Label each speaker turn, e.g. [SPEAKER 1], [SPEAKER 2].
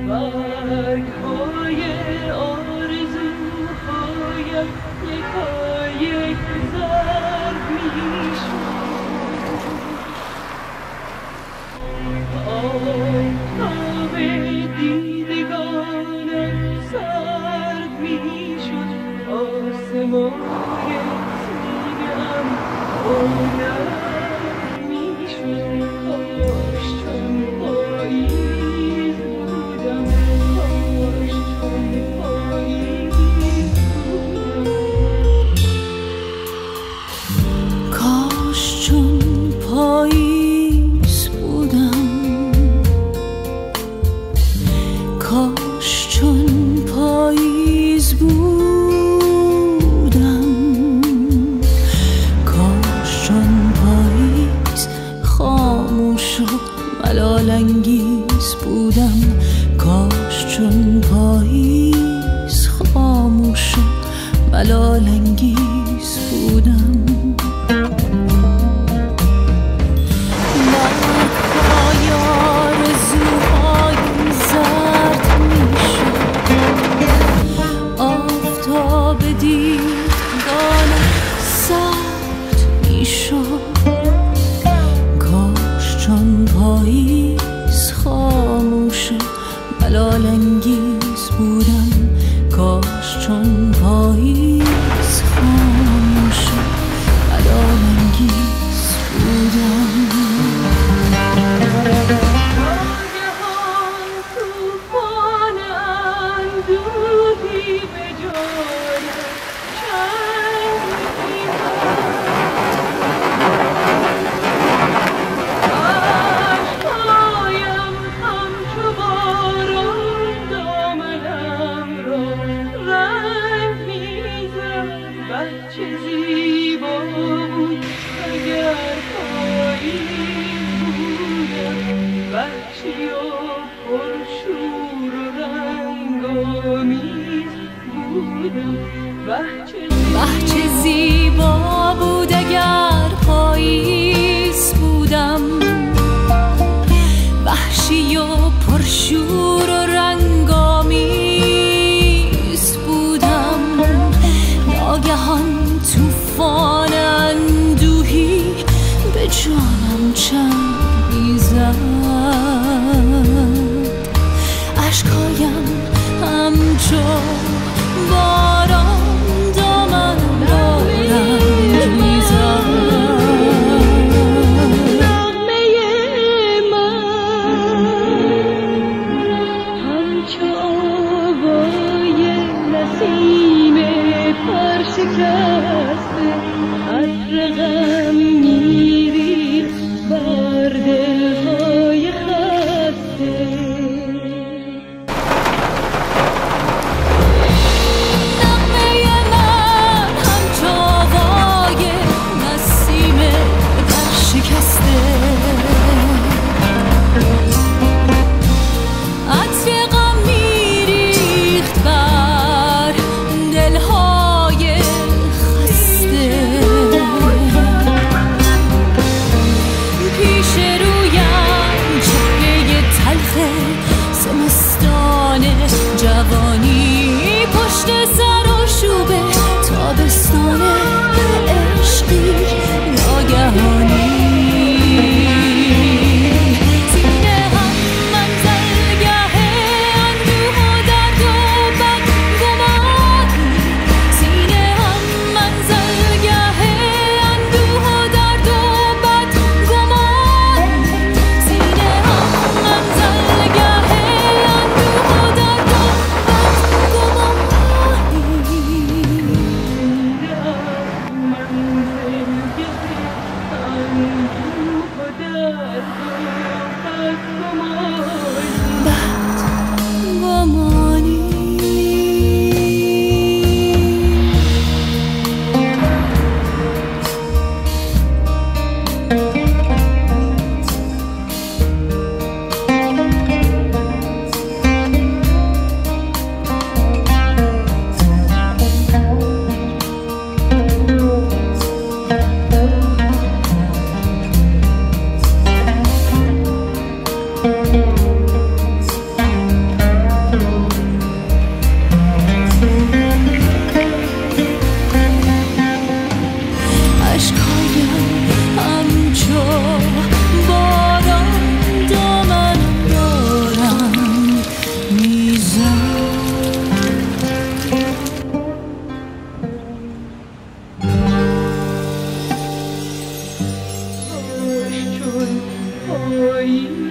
[SPEAKER 1] برگ‌های آرزوهایم یکایک زرد می‌شد. آفتاب دیدگانم سرد می‌شد. آسمان سینه‌ام بلند می‌شد. کاش چون پاییز بودم، کاش چون پاییز بودم.
[SPEAKER 2] کاش چون پاییز بودم، کاش چون پاییز بودم، کاش چون پاییز خاموش و ملال انگیز بودم، کاش چون پاییز خاموش و ملال انگیز بودم. برگ‌های آرزوهایم زرد می‌شد. آفتاب دیدگانم سرد می‌شد. کاش چون پاییز خاموش و ملال انگیز بودم، کاش چون پاییز خاموش و ملال انگیز بودم.
[SPEAKER 1] ناگهان طوفان اندوهی به جانم چنگ می‌زد. اشک‌هایم همچو باران دامنم را رنگ می‌زد. بچه زیبا بود اگر پاییز بودم، بچه‌ای پرشور و رنگ‌آمیز بودم.
[SPEAKER 2] بهچه زیبا بود اگر پاییز بودم، وحشی و پرشور و رنگ‌آمیز بودم. ناگهان طوفان اندوهی به جانم چنگ می‌زد. اشک‌هایم همچو باران
[SPEAKER 1] تویی